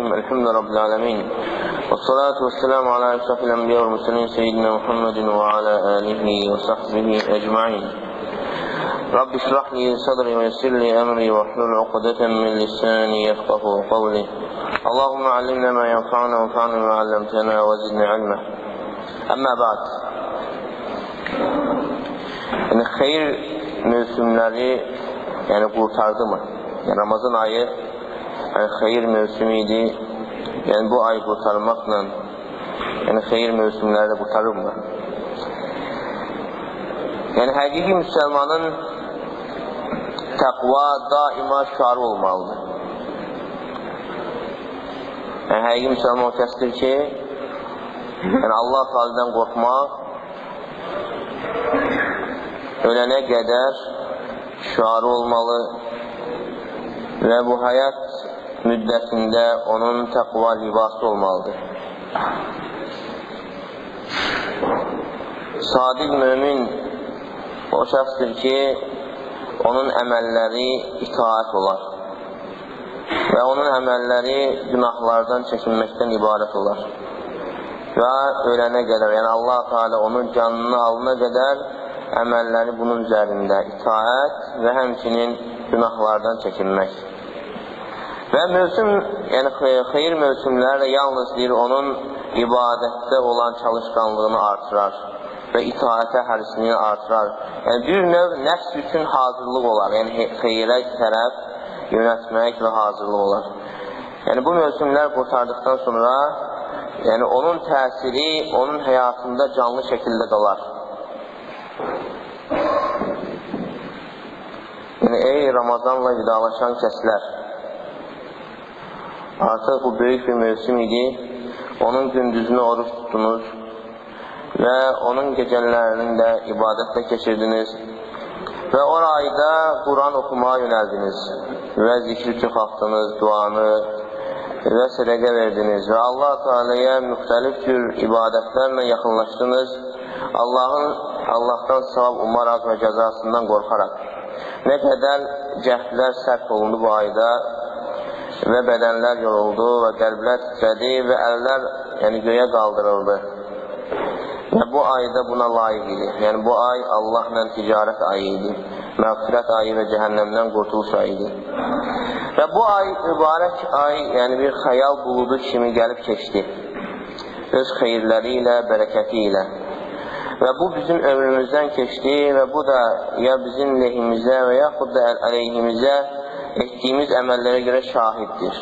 الرحيم الحمد لله رب العالمين والصلاة والسلام على أشرف الأنبياء والمرسلين سيدنا محمد وعلى آله وصحبه أجمعين. رب اشرح لي صدري ويسر لي أمري واحلل عقدة من لساني يفقهوا قولي. اللهم علمنا ما ينفعنا وانفعنا بما علمتنا وزدنا علما. أما بعد. Yani xeyir mövsümləri qurtardı mı? Ramazan ayı xeyir mövsümü idi. Yəni bu ayı qurtarmaqla xeyir mövsümləri də qurtarır mı? Yəni həqiqi müsəlmanın təqva daima şüarı olmalıdır. Yəni həqiqi müsəlman o kəsdir ki, Allah Teala'dan qorxmaq ölənə qədər şüarı olmalı və bu həyat müddətində onun təqva libası olmalıdır. Sadiq mümin o şəxsdir ki, onun əməlləri itaət olar və onun əməlləri günahlardan çəkinməkdən ibarət olar və ölənə qədər, yəni Allah Teala onun canını alına qədər əməlləri bunun üzərində itaət və həmçinin günahlardan çəkinmək. Və mövsüm, yəni xeyir mövsümləri yalnız onun ibadətdə olan çalışqanlığını artırar və itaətə hərisini artırar. Yəni bir növ nəfs üçün hazırlıq olar, yəni xeyrə tərəf yönətmək və hazırlıq olar. Yəni bu mövsümlər qurtardıqdan sonra yəni onun təsiri onun həyatında canlı şəkildə qalar. Yəni ey Ramazanla vidalaşan kəslər, artıq bu böyük bir mövsüm idi. Onun gündüzünü oruç tutdunuz və onun gecələrini də ibadətlə keçirdiniz və o ayda Quran oxumağa yönəldiniz və zikri çoxaltdınız, duanı və sədəqə verdiniz və Allah Teala'ya müxtəlif cür ibadətlərlə yaxınlaşdınız. Allahdan savab umaraq və cəzasından qorxaraq. Nə qədər cəhdlər sərf olundu bu ayda və bədənlər yoruldu və qəlblər titrədi və əllər göyə qaldırıldı. Və bu ayda buna layiq idi. Yəni bu ay Allahla ticarət ayı idi. Məğfirət ayı və cəhənnəmdən qurtuluş ayı idi. Və bu ay, mübarək ay, bir xəyal buludu kimi gəlib keçdi. Öz xeyirləri ilə, bərəkəti ilə. Və bu bizim ömrümüzdən keçdi və bu da ya bizim lehimizə və yaxud da əleyhimizə etdiyimiz əməllərə görə şahiddir.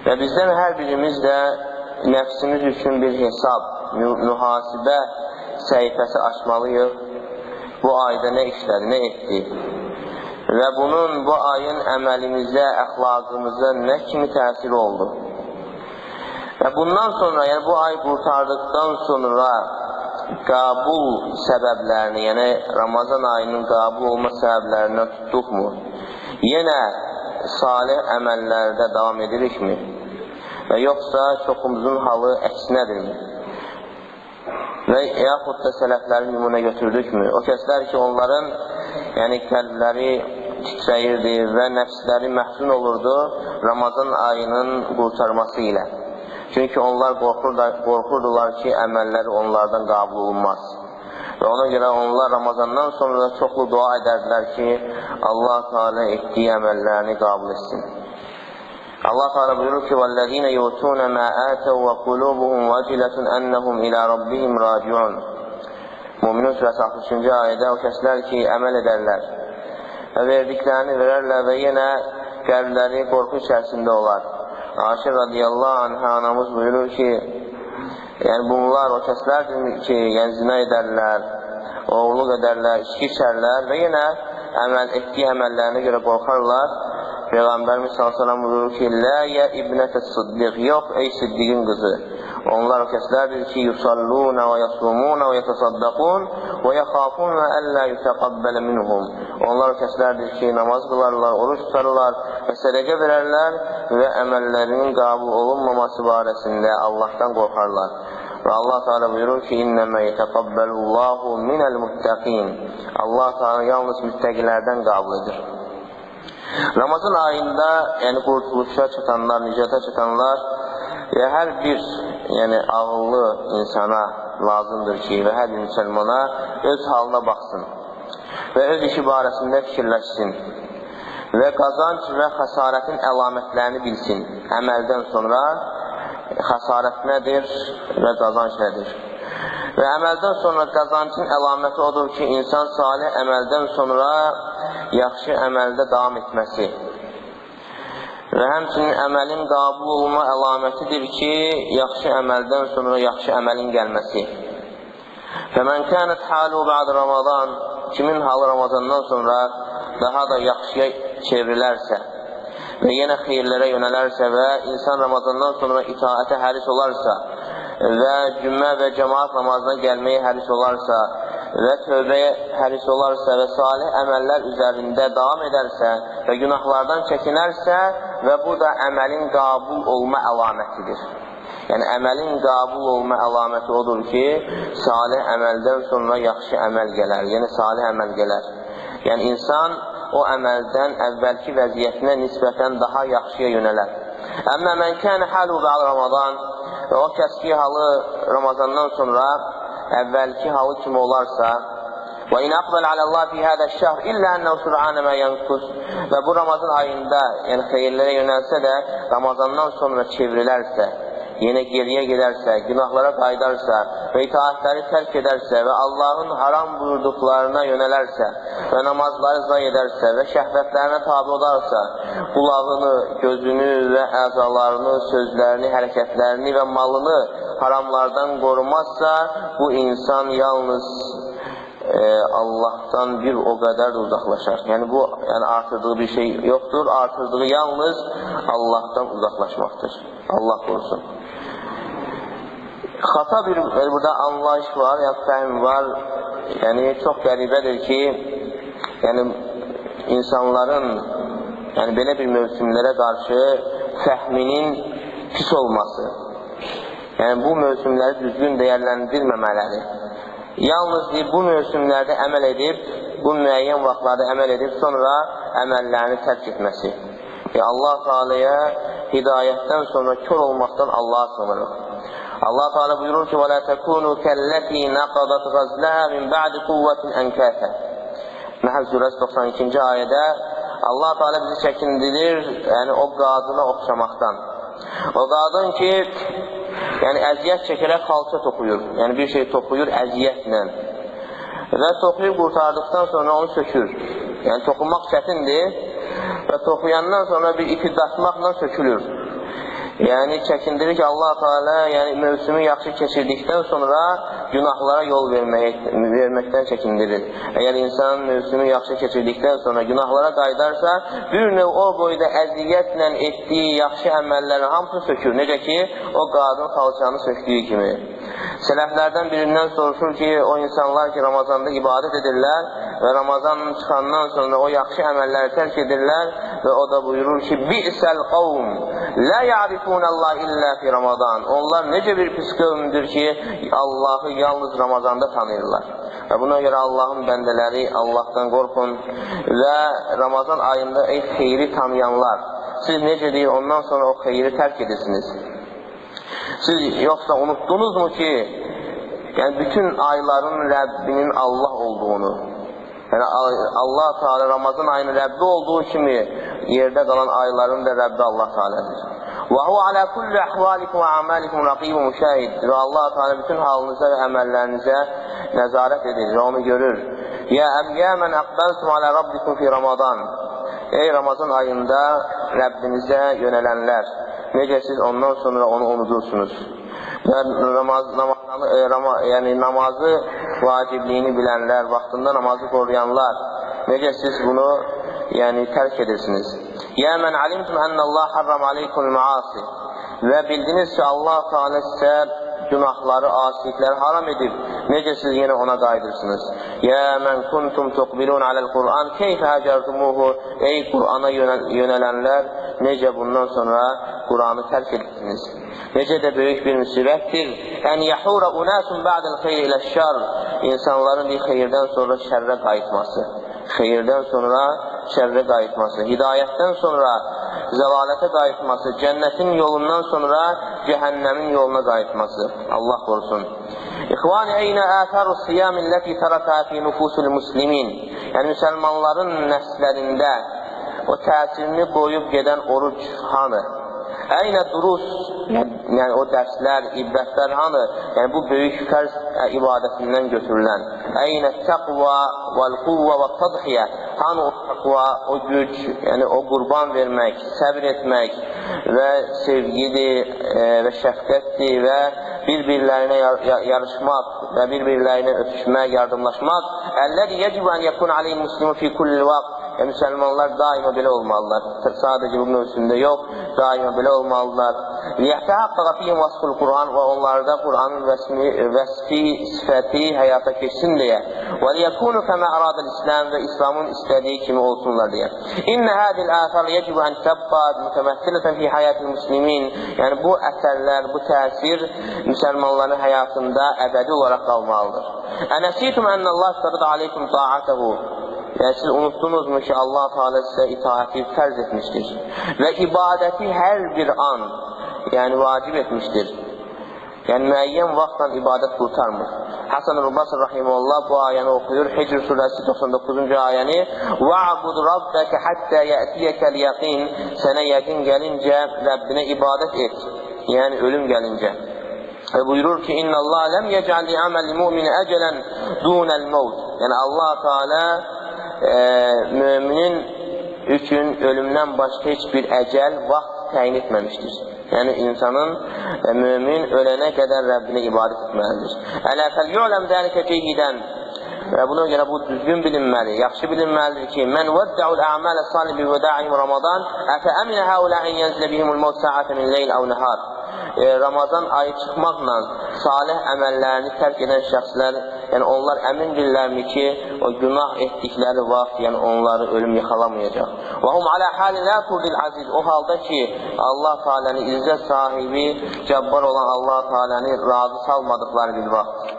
Və bizdən hər birimiz də nəfsimiz üçün bir hesab, mühasibə səhifəsi açmalıyıq. Bu ayda nə işlədi, nə etdi? Və bunun bu ayın əməlimizə, əxlaqımıza nə kimi təsiri oldu? Və bundan sonra, yəni bu ay qurtardıqdan sonra qəbul səbəblərini, yəni Ramazan ayının qəbul olma səbəblərindən tutduqmu? Yenə salih əməllərdə davam edirikmi? Və yoxsa çoxumuzun halı əksinədirmi? Və yaxud da sələfləri nümunə götürdükmü? O kəslər ki, onların qəlbləri titrəyirdi və nəfsləri məhzun olurdu Ramazan ayının qurtarması ilə. Çünki onlar qorxurdular ki, əməlləri onlardan qəbul olunmaz. Və ona görə onlar Ramazandan sonra da çoxlu dua edərdilər ki, Allah Teala etdiyi əməllərini qəbul etsin. Allah Teala buyurur ki, وَالَّذِينَ يُؤْتُونَ مَا آتَوْا وَقُلُوبُهُمْ وَجِلَةٌ أَنَّهُمْ إِلَى رَبِّهِمْ رَاجِعُونَ. Mümin surəsi 63-cü ayədə o kəslər ki, əməl edərlər və verdiklərini verərlər və yenə qəlbləri qorxu içərisində olar. Aşir radiyallahu anh anamız buyurur ki, bunlar o kəslərdir ki, zina edərlər, oğurluq edərlər, içki içərlər və yenə etdiyi əməllərinə görə qorxarlar. Peyğəmbərimiz s.ə.v buyurur ki, Lə yə ibnətə sıddiq, yox ey siddiqin qızı. Onlar o kəslərdir ki, yusallunə və yasumunə və yətəsaddaqun və yəxafunə əllə yutəqabbələ minhum. Onlar o kəslərdir ki, namaz qılarlar, oruç tutarlar və sədəqə verərlər və əməllərinin qəbul olunmaması barəsində Allahdan qorxarlar. Və Allah Teala buyurur ki, İnnəmə yetəqabbəlullahu minəl muttəqin. Allah Teala yalnız müttəqilərdən qəbul edir. Ramazan ayında yəni qurtuluşa çatanlar, nicata çatanlar hər bir ağıllı insana lazımdır ki, və hər bir müsəlmana öz halına baxsın və öz işi barəsində fikirləşsin və qazanc və xəsarətin əlamətlərini bilsin. Əməldən sonra xəsarət nədir və qazanc nədir? Və əməldən sonra qazancın əlaməti odur ki, insan salih əməldən sonra yaxşı əməldə davam etməsi və həmçinin əməlin qəbul olma əlamətidir ki, yaxşı əməldən sonra yaxşı əməlin gəlməsi. Fəmən kənət halu bə'd Ramazan, kimin halı Ramazandan sonra daha da yaxşıya çevrilərsə və yenə xeyirlərə yönələrsə və insan Ramazandan sonra itaətə həris olarsa və cümmə və cəmaat namazına gəlməyə həris olarsa və tövbəyə həris olarsa və salih əməllər üzərində davam edərsə və günahlardan çəkinərsə və bu da əməlin qəbul olma əlamətidir. Yəni, əməlin qəbul olma əlaməti odur ki, salih əməldən sonra yaxşı əməl gələr, yəni salih əməl gələr. Yəni, insan o əməldən əvvəlki vəziyyətinə nisbətən daha yaxşıya yönələr. Əmmə mən kənə halu bə'd Ramazan və o kəs ki, halı Ramazandan sonra əvvəlki halı kimi olarsa və in əqbəl aləllah fi hədə şəhr illə ənəv sür'anə mə yənqus və bu Ramazan ayında yəni xeyirlərə yönəlsə də Ramazandan sonra çevrilərsə, yenə geriyə gedərsə, günahlara qaydarsa və itaətləri tərk edərsə və Allahın haram buyurduqlarına yönələrsə və namazları zay edərsə və şəhvətlərinə tabi olarsa, qulağını, gözünü və əzalarını, sözlərini, hərəkətlərini və malını haramlardan qorumazsa, bu insan yalnız Allahdan bir o qədər də uzaqlaşar. Yəni, bu artırdığı bir şey yoxdur, artırdığı yalnız Allahdan uzaqlaşmaqdır. Allah qorusun. Xata bir burada anlayış var, fəhm var. Yəni, çox qəribədir ki, insanların belə bir mövsümlərə qarşı fəhminin pis olması. Yəni, bu mövsümləri düzgün dəyərləndirməmələri. Yalnız bu mövsümlərdə əməl edib, bu müəyyən vaxtlarda əməl edib, sonra əməllərini tərk etməsi. Allah Teala'ya hidayətdən sonra kör olmaqdan Allah'a sığınırıq. Allah Teala buyurur ki: وَلَا تَكُونُوا كَالَّتِي نَقَضَتْ غَزْلَهَا مِنْ بَعْدِ قُوَّةٍ أَنْكَاثًا Nəhl surəsi 92-ci ayədə Allah Teala bizi çəkindirir, o qadına oxşamaqdan. O qadın ki, əziyyət çəkərək xalça toxuyur, bir şey toxuyur əziyyətlə və toxuyub qurtardıqdan sonra onu sökür. Toxunmaq çətindir və toxuyandan sonra bir ipi datmaqla sökülür. Çəkindirir ki, Allah Teala mövsümü yaxşı keçirdikdən sonra günahlara yol verməkdən çəkindirir. Əgər insan mövsümü yaxşı keçirdikdən sonra günahlara qaydarsa, bir növ o boyda əziyyətlə etdiyi yaxşı əməllərin hamısını sökür. Necə ki, o qadın xalçanı söktüyü kimi. Sələflərdən birindən soruşur ki, o insanlar ki, Ramazanda ibadət edirlər və Ramazan çıxandan sonra o yaxşı əməlləri tərk edirlər və o da buyurur ki, Bi'səl qavm, lə ya'rifunəllah illə fi Ramazan. Onlar necə bir pis qövmdür ki, Allahı yalnız Ramazanda tanıyırlar. Və buna görə Allahın bəndələri, Allahdan qorxun və Ramazan ayında xeyri tanıyanlar, siz necə deyir, ondan sonra o xeyri tərk edirsiniz. Siz yoxsa unutdunuzmu ki, bütün ayların Rəbbinin Allah olduğunu, Allah Teala Ramazan ayının Rəbbi olduğu kimi yerdə qalan ayların da Rəbbi Allah Teala'dır. وَهُوَ عَلَى كُلِّ أَحْوَالِكُمْ وَعَمَالِكُمْ رَقِيبٌ مُشَاهِدٌ Və Allah Teala bütün halınıza və əməllərinizə nəzarət edir və onu görür. يَا مَنْ أَقْبَلْتُمْ عَلَى رَبِّكُمْ فِي رَمَضَانِ Ey Ramazan ayında Rəbbinizə yönələnlər, necə siz ondan sonra onu unudursunuz və namazı vacibliyini bilənlər, vaxtında namazı qoruyanlar, necə siz bunu tərk edirsiniz. Yə mən alimtum ənəllah harram aleykumul maasi və bildiniz ki, Allah Teala sizə günahları, asilikləri haram edib, necə siz yenə ona qayıdırsınız. Yə mən kuntum tuqbilun aləl Qur'an keyfə həcərtumuhu Ey Qur'ana yönələnlər, necə bundan sonra Qur'anı tərk edirsiniz. Necə də böyük bir müsibətdir. Ən yəhura unasun ba'dəl xeyr ilə şər İnsanların xeyirdən sonra şərrə qayıtması. Xeyirdən sonra şərrə qayıtması, hidayətdən sonra zəlalətə qayıtması, cənnətin yolundan sonra cəhənnəmin yoluna qayıtması. Allah qorusun. İxvani, eynə ətəru siyamin ləti tərəkə fi nufusul muslimin. Yəni, müsəlmanların nəslərində o təsirini qoyub gedən oruc hanı? Əynə durus, yəni o dərslər, ibrətlər hanı? Yəni, bu böyük fərz ibadətindən götürülən. Əynə təqva vəl-quvvə və tədxiyə. Hanı o təqva, o güc, yəni o qurban vermək, səbir etmək və sevgidir və şəfqətdir və bir-birlərinə yarışmaq və bir-birlərinə öpüşmək, yardımlaşmaq. Əlləzi yəcib ən yəkun aleyhil muslimu fi kulli vaqt. Yəni, müsəlmanlar daima belə olmalılar. Sadəcə bu mövsümdə yox, daima belə olmalılar. Liyəhtahaqqaqa fihim vasful Qur'an və onlarda Qur'anın vəsfi, sifəti həyata keçsin deyə. Və liyəkunu kəmə əradəl İslam və İslamın istədiyi kimi olsunlar deyə. İnnə hədil əsər yəcib ən təbqa mütəməssilətən fi həyətil muslimin. Yəni, bu əsərlər, bu təsir müsəlmanların həyatında əbədi olaraq qalmalıdır. Ənəsitum ənəllah istərid aleykum ta'atəhu. Yəni, siz unutdunuzmu ki, Allah Teala sizə itaəti fərz etmişdir və ibadəti hər bir an, yəni vacib etmişdir. Yəni, müəyyən vaxtdan ibadət qurtarmır. Həsən Rubasır Rahimullah bu ayəni oxuyur, Hicr surəsi 99-cu ayəni وَعْبُدْ رَبَّكَ حَتَّى يَأْتِيَكَ الْيَقِينَ. Sənə yəqin gəlincə Rəbbinə ibadət et, yəni ölüm gəlincə. Və buyurur ki, İnnə Allah ləm yəcəl li'aməl mu'minə əcələn dunəl mevt. Yəni, Allah Teala müminin üçün ölümdən başqa heç bir əcəl vaxt təyin etməmişdir. Yəni, insanın, mümin ölənə qədər Rəbbinə ibadət etməlidir. Ələ fəl-yu'ləm dəlikə ceyhidən. Və buna görə bu düzgün bilinməli, yaxşı bilinməlidir ki, mən vəddəul ə'mələ salih bi vəda'ihim Ramazan, ətə əminə həulə'in yənzilə bihimul mevt sə'ətə min leyl əv nəhar. Ramazan ayı çıxmaqla salih əməllərini tərk edən şəxslər, yəni onlar əmindirlərmi ki, o günah etdikləri vaxt, yəni onları ölüm yaxalamayacaq. Və hum alə halin lə turdil aziz. O halda ki, Allah Teala'nı izzət sahibi, cəbbar olan Allah Teala'nı razı salmadıqları bir vaxt.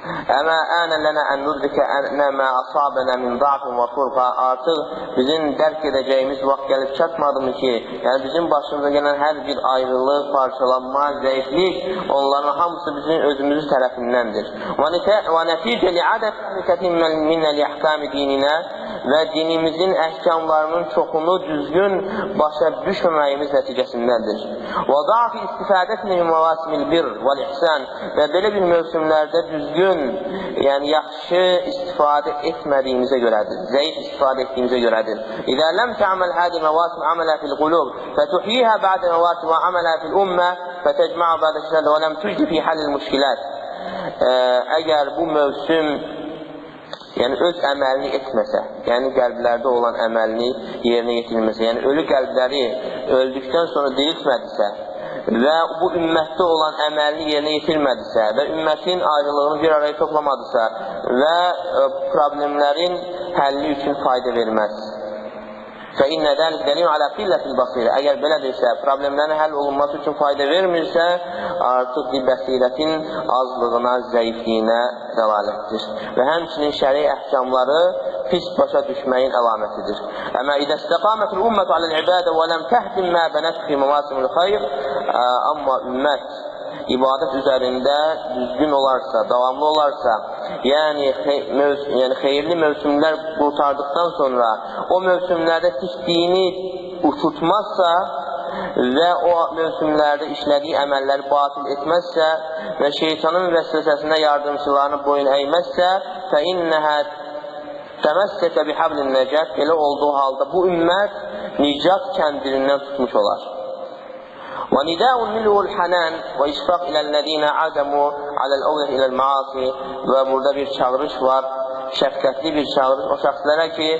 Əmə ənə lənə ən nudrikə ənə mə əsabənə min da'fin və turqa. Artıq bizim dərk edəcəyimiz vaxt gəlib çatmadımı ki, yəni bizim başımıza gələn hər bir ayrılıq, parçalanma, zəiflik, onların hamısı bizim özümüzün tərəfindəndir. Və nəticə li'adət təhlükətin minəl yəhkəmi dininə və dinimizin əhkamlarının çoxunu düzgün başa düşməməyimiz nəticəsindəndir. Və da'fi istifadətini müvasimil bir vəl-ihsan. Və belə bir mövsümlərdə düzgün, yəni yaxşı istifadə etmədiyimizə görədir, zəif istifadə etdiyimizə görədir. İzə ləm tə'məl hədi məvasim əmələ fil-qulub fətühiyyə bə'də məvasim və əmələ fil-ümmə fətəcmə'ə bə'də şədə və ləm tücdi fi həlil müşkilət. Əgər bu mövsüm yəni öz əməlini etməsə, yəni qəlblərdə olan əməlini yerinə yetirməsə, yəni ölü qəlbləri öldükdən sonra diriltmədisə və bu ümmətdə olan əməlini yerinə yetirmədisə və ümmətin ayrılığını bir araya toplamadısa və problemlərin həlli üçün fayda verməz. فإن ذلك دليل على قلة البصيرة. Əgər belədirsə, problemlərin həll olunması üçün fayda vermirsə, artıq bəsirətin azlığına, zəifliyinə dəlalətdir. Və həmçinin şəri əhkamları pis başa düşməyin əlamətidir. Əmə idə istəqamətül ümmətü aləl-ibadə və ləm təhdim mə bənət fi məvasimül xayr. Amma ümmət ibadət üzərində düzgün olarsa, davamlı olarsa, yəni xeyirli mövsümlər qurtardıqdan sonra o mövsümlərdə pisdiyini uçutmazsa və o mövsümlərdə işlədiyi əməlləri batil etməzsə və şeytanın vəsvəsəsinə yardımçılarını boyun əyməzsə fəinnəhə təməssəkə bihablin nəcət. Belə olduğu halda bu ümmət nicat kəndirindən tutmuş olar. ونداء منه الحنان وإشفاق إلى الذين عزموا على الأولى إلى المعاصي. Və burada bir çağırış var, şəfqətli bir çağırış o şəxslərə ki,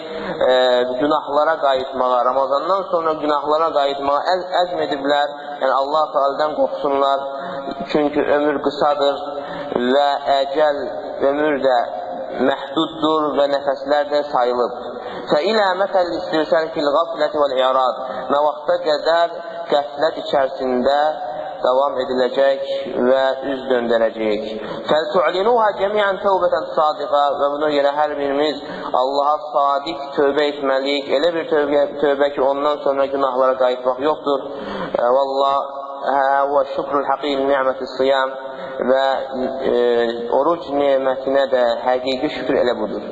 günahlara qayıtmağa, Ramazandan sonra günahlara qayıtmağa əzm ediblər, yəni Allah Teala'dan qorxsunlar, çünki ömür qısadır və əcəl ömür də məhduddur və nəfəslər də sayılıb. فَإِلَى مَثَلِ الْإِسْتِرْسَالِ فِي الْغَفْلَةِ وَالْإِعْرَاضِ. Nə vaxta qədər qəflət içərisində davam ediləcək və üz döndərəcəyik. فَلْتُعْلِنُوهَا جَمِيعًا تَوْبَةً صَادِقًا Və buna görə hər birimiz Allaha sadiq tövbə etməliyik. Elə bir tövbə ki, ondan sonra günahlara qayıtmaq yoxdur. Vallah və şükrül haqiqi ni'mətis siyam və oruc nemətinə də həqiqi şükür elə budur.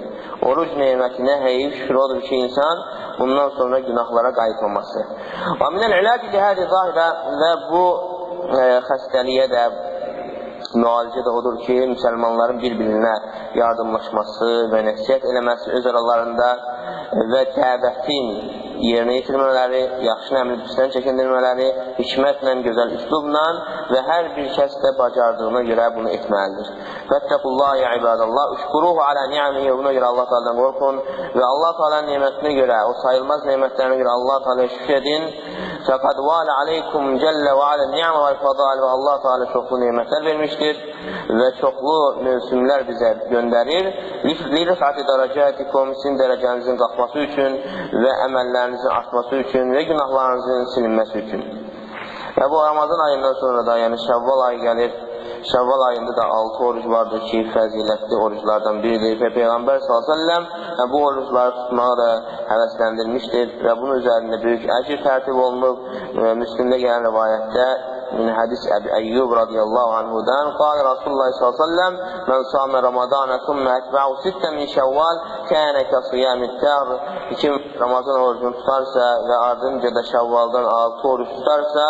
Oruc nemətinə həqiqi şükür odur ki, insan bundan sonra günahlara qayıtmaması. Və minəl ilaci lihədi zahirə və bu xəstəliyə də müalicə də odur ki, müsəlmanların bir-birinə yardımlaşması və nəsiyyət eləməsi öz aralarında və təbətin yerinə yetirmələri, yaxşı əmri pisdən çəkindirmələri, hikmətlə, gözəl üslubla və hər bir kəs də bacardığına görə bunu etməlidir. Fəttəqullah ya ibadallah, üşkuruhu alə ni'amihi, buna görə Allah Teala'dan qorxun və Allah Teala'nın nemətinə görə, o sayılmaz nemətlərinə görə Allah Teala'ya şükür edin. Fəqad vələ aleykum cəllə və alə ni'mə və fədal və Allah Teala çoxlu nemətlər vermişdir və çoxlu mövsümlər bizə göndərir. Lirifəti dərəcətikum, sizin dərəcənizin qalxması üçün və əməllərinizin artması üçün və günahlarınızın silinməsi üçün. Və bu Ramazan ayından sonra da, yəni Şəvval ayı gəlir. Şəvval ayında da 6 oruc vardır ki, fəzilətli oruclardan biridir və Peyğəmbər s.ə.v bu orucları tutmağa da həvəsləndirmişdir və bunun üzərində böyük əcr tərtib olunub. Müslimdə gələn rivayətdə min hədis Əbi Əyyub radiyallahu anhudan qal Rasulullah s.ə.v mən samə Ramadana thumma ətbə'u sittə min şəvval kənə kəsiyəmid təhr kim Ramazan orucunu tutarsa və ardınca da Şəvvaldan 6 oruc tutarsa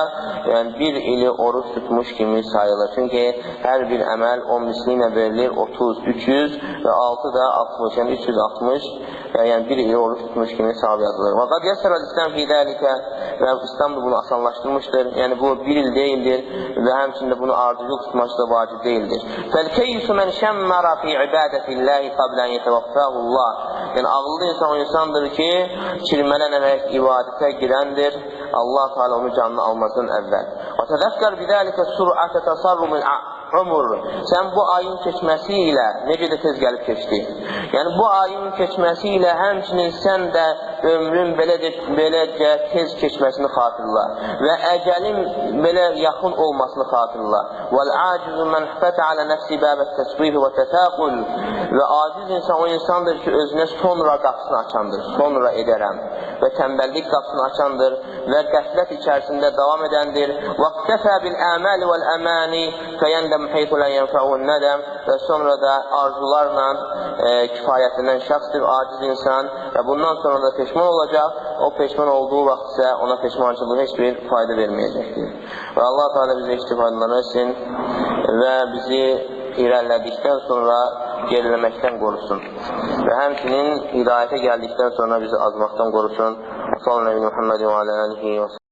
yəni bir ili oruç tutmuş kimi sayılır. Çünki hər bir əməl 10 misli ilə verilir 30, 300 və 6 da 60, yəni 360 yəni bir ili oruç tutmuş kimi savab yazılır. Və qad yəssərəl İslam fidəlikə və İslam da bunu asanlaşdırmışdır. Yəni bu bir il deyildir və həmçində bunu ardıcıl tutması da vacib deyildir. Fəl-keyyüsü mən şəmmərə fi ibadətilləhi qablən yetəvəffəhullah yəni ağıllı insan o insandır ki kirmələnərək ibadətə girəndir Allah Teala onu canını almasın əvvəl. Və tədəkkər bidəlikə sur'ətə təsarrumul umur. Sən bu ayın keçməsi ilə necə də tez gəlib keçdi. Yəni bu ayın keçməsi ilə həmçinin sən də ömrün beləcə tez keçməsini xatırla və əcəlin belə yaxın olmasını xatırla. Vəl-acizu mən fətəalə nəfsi bəbət təsvifi və tətəqul və aciz insan o insandır ki özünə sonra qapısını açandır, sonra edərəm və tənbəllik qapısını açandır və qəflət içərisində davam edəndir. Vəqtəfə bil-əməli vəl-əməni fəyəndəm heytulən yənfəun nədəm və sonra da arzularla kifayətlənən şəxsdir aciz insan və bundan sonra da peşman olacaq. O peşman olduğu vaxt isə ona peşmançılığı heç bir fayda verməyəcəkdir. Və Allah Teala bizə istifadələr etsin və bizi irəlilədikdən sonra geriləməkdən qorusun. Və həmçinin hidayətə gəldikdən sonra bizi azmaqdan qorusun. Sallallahu aleyhi və Muhammed və aləlihi və